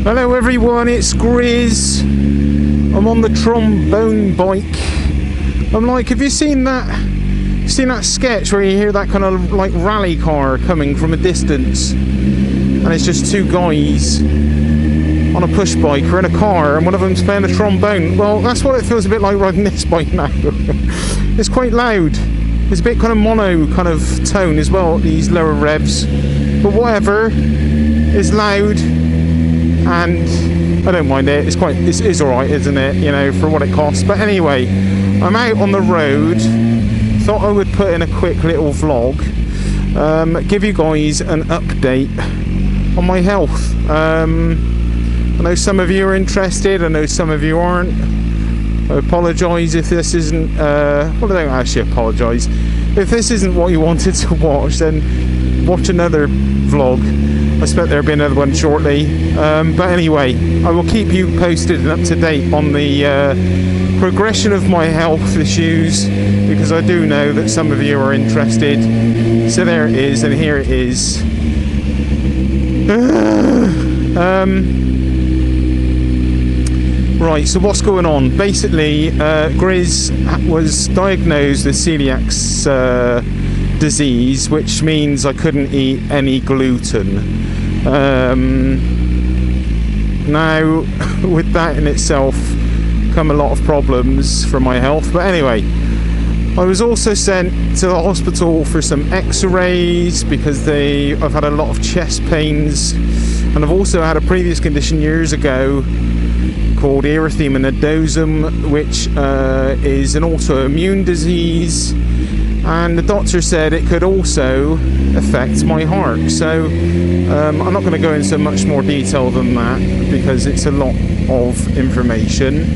Hello everyone, it's Grizz. I'm on the trombone bike. I'm like, have you seen that sketch where you hear that kind of like rally car coming from a distance? And it's just two guys on a push bike or in a car and one of them's playing the trombone. Well, that's what it feels a bit like riding this bike now. It's quite loud. It's a bit kind of mono kind of tone as well, these lower revs. But whatever, it's loud. And I don't mind it. It's alright, isn't it? You know, for what it costs. But anyway, I'm out on the road. Thought I would put in a quick little vlog, give you guys an update on my health. I know some of you are interested. I know some of you aren't. I apologise if this isn't. Well, I don't actually apologise. If this isn't what you wanted to watch, then watch another vlog. I expect there'll be another one shortly. But anyway, I will keep you posted and up to date on the progression of my health issues, because I do know that some of you are interested. So there it is, and here it is. Right, so what's going on? Basically, Grizz was diagnosed with celiac disease, which means I couldn't eat any gluten. Now, with that in itself come a lot of problems for my health. But anyway, I was also sent to the hospital for some x-rays because I've had a lot of chest pains, and I've also had a previous condition years ago called erythema nodosum, which is an autoimmune disease, and the doctor said it could also affect my heart. So I'm not going to go into much more detail than that because it's a lot of information.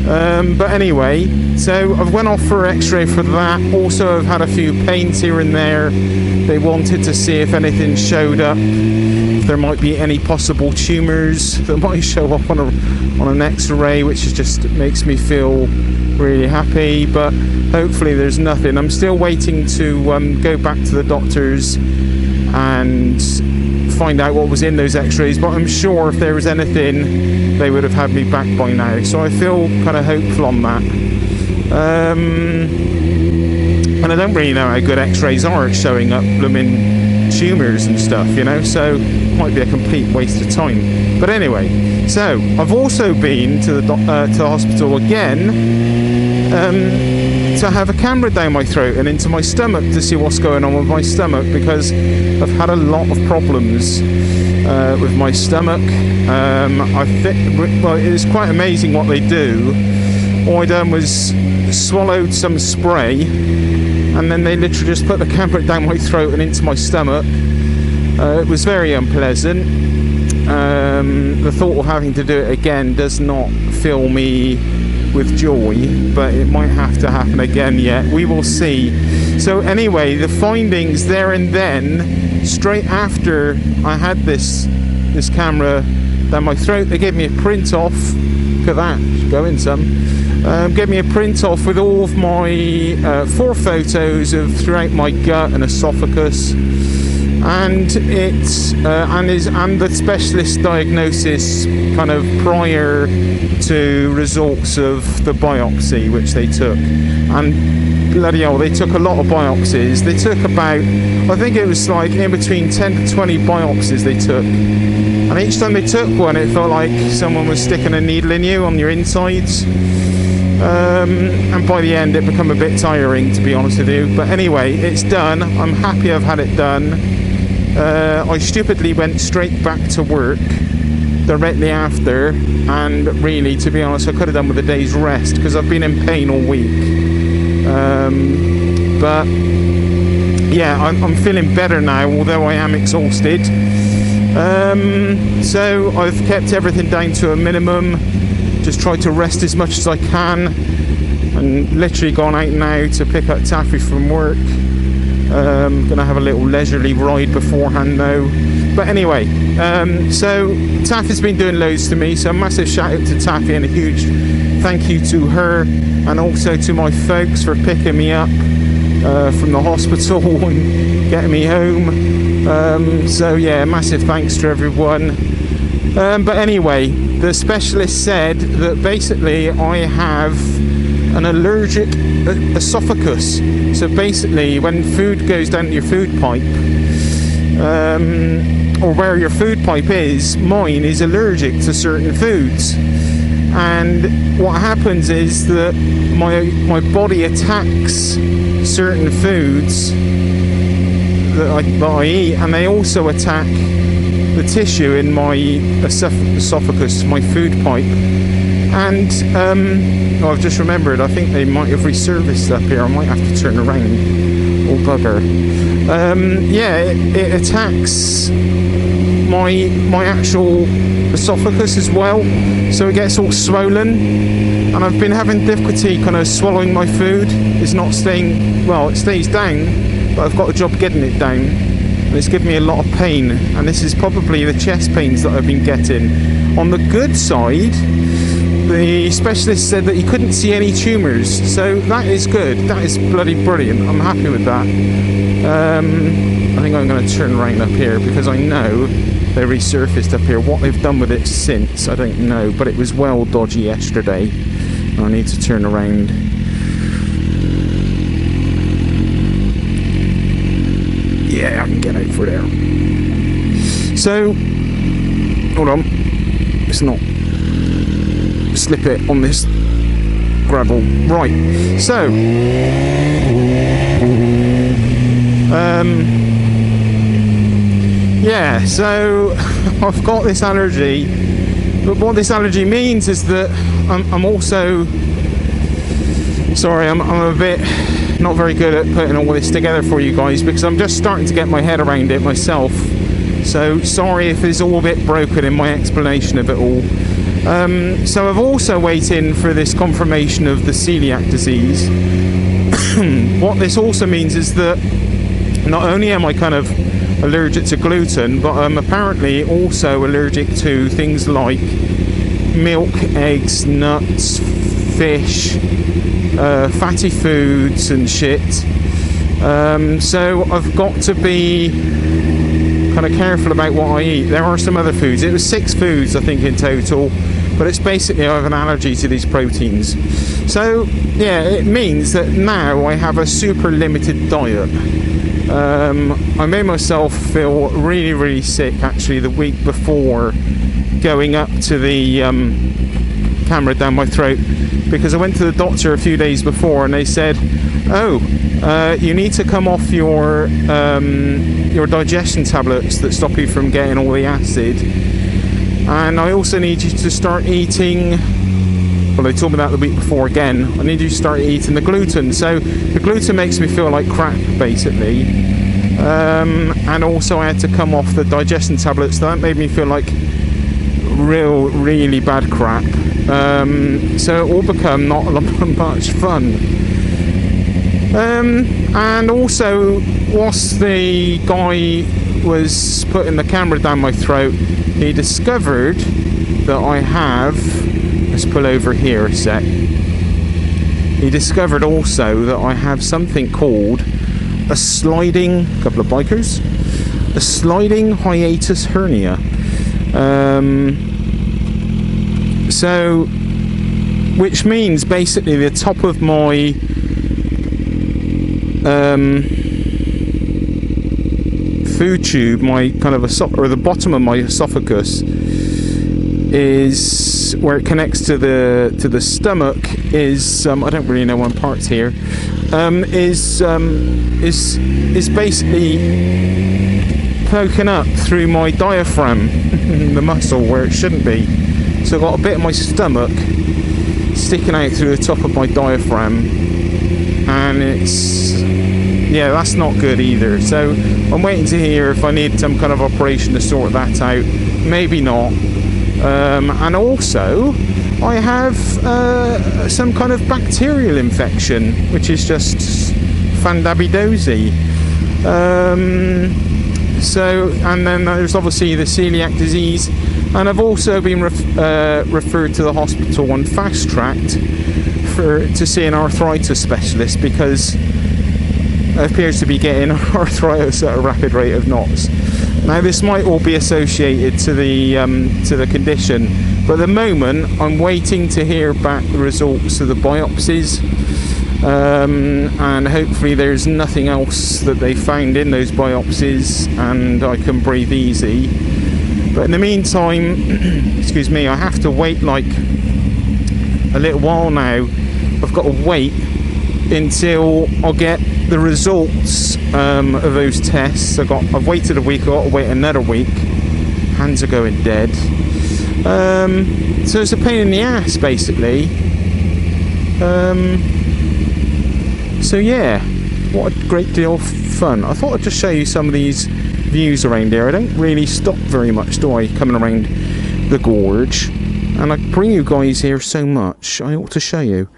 But anyway, so I've went off for x-ray for that. Also, I've had a few pains here and there. They wanted to see if anything showed up, if there might be any possible tumours that might show up on an x-ray, which just makes me feel really happy. But hopefully there's nothing. I'm still waiting to go back to the doctors and find out what was in those x-rays, but I'm sure if there was anything they would have had me back by now, so I feel kind of hopeful on that. And I don't really know how good x-rays are at showing up blooming tumours and stuff, you know, so it might be a complete waste of time. But anyway, so I've also been to the hospital again to have a camera down my throat and into my stomach to see what's going on with my stomach, because I've had a lot of problems with my stomach. I think, well, it was quite amazing what they do. All I done was swallowed some spray, and then they literally just put the camera down my throat and into my stomach. It was very unpleasant. The thought of having to do it again does not fill me with joy, but it might have to happen again yet. We will see. So anyway, the findings there and then, straight after I had this camera down my throat, they gave me a print off. Look at that, go in some. Gave me a print off with all of my 4 photos of throughout my gut and esophagus, and the specialist diagnosis kind of prior to results of the biopsy which they took. And bloody hell, they took a lot of biopsies. They took about, I think it was like in between 10 to 20 biopsies they took, and each time they took one it felt like someone was sticking a needle in you on your insides. And by the end it became a bit tiring, to be honest with you. But anyway, it's done. I'm happy I've had it done. I stupidly went straight back to work directly after, and really, to be honest, I could have done with a day's rest because I've been in pain all week. But yeah, I'm feeling better now, although I am exhausted. So I've kept everything down to a minimum, just tried to rest as much as I can, and literally gone out now to pick up Taffy from work. Gonna have a little leisurely ride beforehand though. But anyway, so Taffy's been doing loads to me, so a massive shout out to Taffy and a huge thank you to her, and also to my folks for picking me up from the hospital and getting me home. So yeah, massive thanks to everyone. But anyway, the specialist said that basically I have an allergic esophagus. So basically, when food goes down to your food pipe, or where your food pipe is, mine is allergic to certain foods. And what happens is that my body attacks certain foods that I eat, and they also attack the tissue in my esophagus, my food pipe. And I've just remembered, I think they might have resurfaced up here. I might have to turn around. Oh bugger. Yeah, it attacks my actual esophagus as well, so it gets all swollen, and I've been having difficulty kind of swallowing my food. It's not staying, well, it stays down, but I've got a job getting it down, and it's given me a lot of pain, and this is probably the chest pains that I've been getting. On the good side, the specialist said that he couldn't see any tumours, so that is good. That is bloody brilliant. I'm happy with that. I think I'm going to turn around up here, because I know they resurfaced up here. What they've done with it since, I don't know, but it was well dodgy yesterday. I need to turn around. Yeah, I can get out for there. So, hold on. It's not. Slip it on this gravel. Right. So, yeah, so I've got this allergy, but what this allergy means is that I'm also, sorry, I'm a bit not very good at putting all this together for you guys, because I'm just starting to get my head around it myself, so sorry if it's all a bit broken in my explanation of it all. So I'm also waiting for this confirmation of the celiac disease. What this also means is that not only am I kind of allergic to gluten, but I'm apparently also allergic to things like milk, eggs, nuts, fish, fatty foods and shit. So I've got to be kind of careful about what I eat. There are some other foods. It was 6 foods I think in total, but it's basically I have an allergy to these proteins. So yeah, it means that now I have a super limited diet. I made myself feel really, really sick actually the week before going up to the camera down my throat, because I went to the doctor a few days before and they said, oh, you need to come off your digestion tablets that stop you from getting all the acid, and I also need you to start eating, well, they told me that the week before again, I need you to start eating the gluten. So the gluten makes me feel like crap basically, and also I had to come off the digestion tablets. That made me feel like really bad crap. So it all become not much fun. And also, whilst the guy was putting the camera down my throat, he discovered that I have, let's pull over here a sec, he discovered also that I have something called a sliding, couple of bikers, a sliding hiatus hernia. So, which means basically the top of my food tube, my kind of or the bottom of my esophagus, is where it connects to the stomach, is I don't really know one part's here, is basically poking up through my diaphragm, the muscle where it shouldn't be. So I've got a bit of my stomach sticking out through the top of my diaphragm, and it's, yeah, that's not good either. So I'm waiting to hear if I need some kind of operation to sort that out. Maybe not. And also I have some kind of bacterial infection, which is just fandabidozy. So, and then there's obviously the celiac disease, and I've also been referred to the hospital on fast tracked to see an arthritis specialist, because it appears to be getting arthritis at a rapid rate of knots. Now this might all be associated to the condition, but at the moment I'm waiting to hear back the results of the biopsies, and hopefully there's nothing else that they found in those biopsies and I can breathe easy. But in the meantime, excuse me, I have to wait like a little while now. I've got to wait until I'll get the results of those tests. I've waited a week, I've got to wait another week. Hands are going dead. So it's a pain in the ass, basically. So yeah, what a great deal of fun. I thought I'd just show you some of these views around here. I don't really stop very much, do I, coming around the gorge? And I bring you guys here so much, I ought to show you.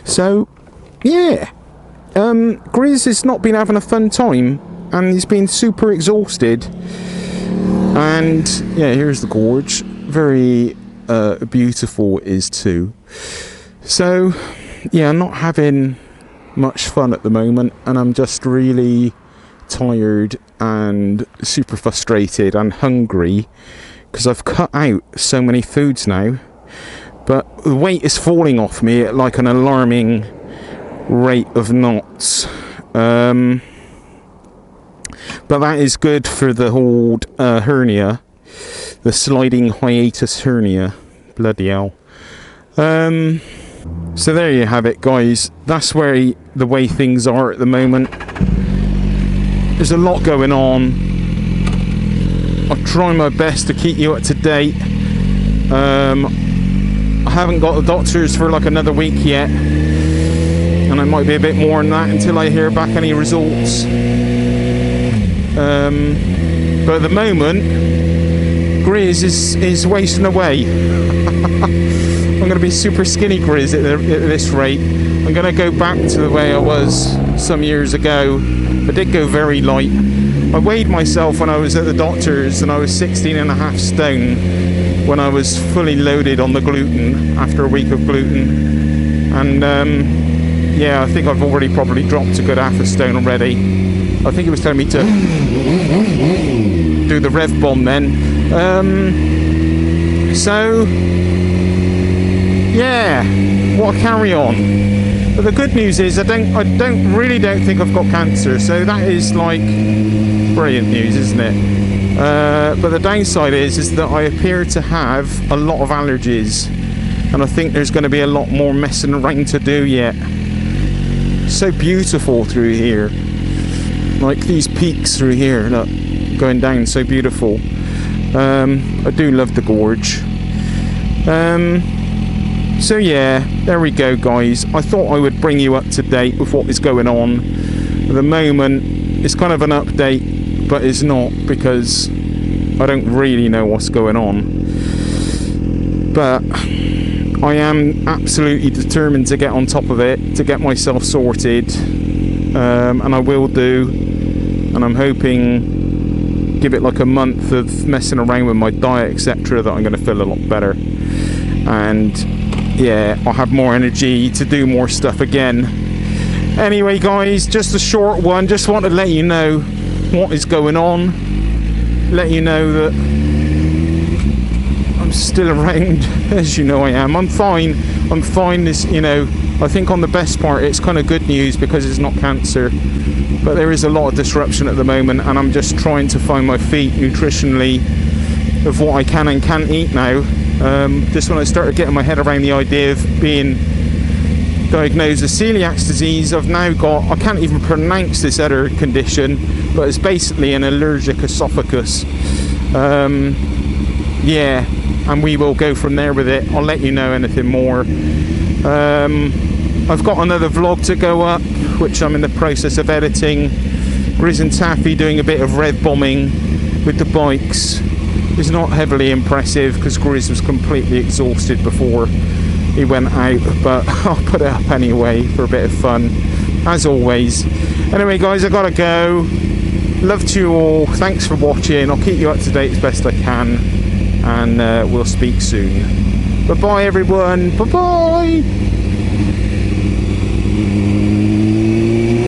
So, yeah. Grizz has not been having a fun time, and he's been super exhausted. And, yeah, here's the gorge. Very beautiful it is too. So, yeah, I'm not having much fun at the moment, and I'm just really tired and super frustrated and hungry because I've cut out so many foods now, but the weight is falling off me at like an alarming rate of knots, but that is good for the whole hernia, the sliding hiatus hernia. Bloody hell. So there you have it, guys. That's where the way things are at the moment. There's a lot going on. I'll try my best to keep you up to date. I haven't got the doctors for like another week yet, and it might be a bit more than that until I hear back any results. But at the moment, Grizz is wasting away. I'm going to be super skinny Grizz at this rate. I'm going to go back to the way I was some years ago. I did go very light. I weighed myself when I was at the doctor's and I was 16.5 stone when I was fully loaded on the gluten after a week of gluten. And yeah, I think I've already probably dropped a good half a stone already. I think it was telling me to do the rev bomb then. So yeah, what a carry on. But the good news is I really don't think I've got cancer, so that is like brilliant news, isn't it? But the downside is that I appear to have a lot of allergies, and I think there's going to be a lot more messing around to do yet. So beautiful through here, like these peaks through here, look, going down, so beautiful. I do love the gorge. So yeah, there we go, guys. I thought I would bring you up to date with what is going on. At the moment, it's kind of an update, but it's not, because I don't really know what's going on. But I am absolutely determined to get on top of it, to get myself sorted, and I will do. And I'm hoping, give it like a month of messing around with my diet, etc., that I'm going to feel a lot better. And yeah, I'll have more energy to do more stuff again. Anyway, guys, just a short one. Just want to let you know what is going on. Let you know that I'm still around, as you know I am. I'm fine. I'm fine. This, you know, I think on the best part, it's kind of good news because it's not cancer. But there is a lot of disruption at the moment, and I'm just trying to find my feet nutritionally of what I can and can't eat now. Just when I started getting my head around the idea of being diagnosed with celiac disease, I've now got, I can't even pronounce this other condition, but it's basically an allergic esophagus. Yeah, and we will go from there with it. I'll let you know anything more. I've got another vlog to go up, which I'm in the process of editing. Grizz and Taffy doing a bit of rev bombing with the bikes. It's not heavily impressive because Grizz was completely exhausted before he went out, but I'll put it up anyway for a bit of fun, as always. Anyway, guys, I gotta go. Love to you all. Thanks for watching. I'll keep you up to date as best I can, and we'll speak soon. Bye bye, everyone. Bye bye.